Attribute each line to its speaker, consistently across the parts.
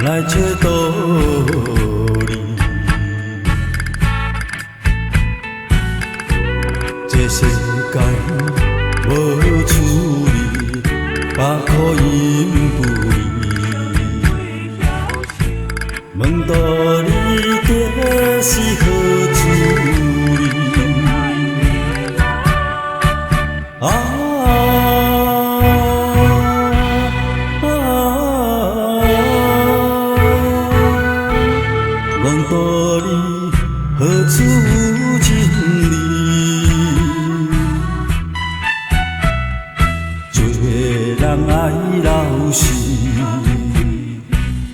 Speaker 1: 来找道理。这世间无处理，百苦因不离。问道理这是何处理？问道理何处有真理？做人爱老实，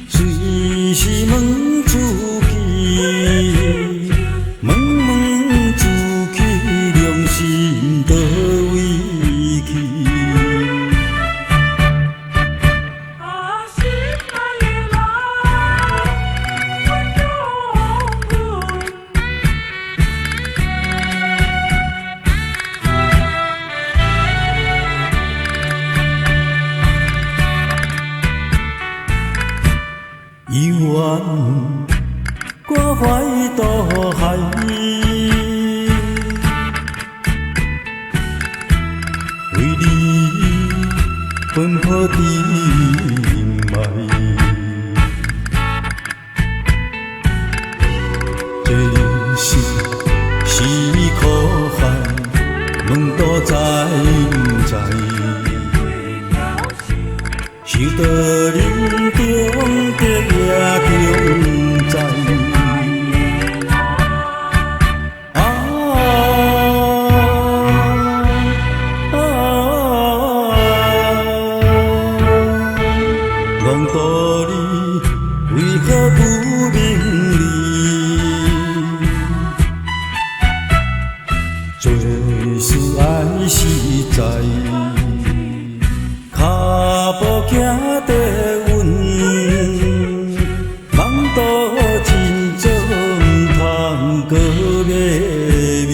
Speaker 1: 随时问自己，问自己良心倒位去？幽怨关怀大海，为你奔波在人海。这人生是苦海，问道知不知？受到人中的也共知。讲道理为何不明理？做事爱实在。脚步行得稳，梦途真总通过迷迷。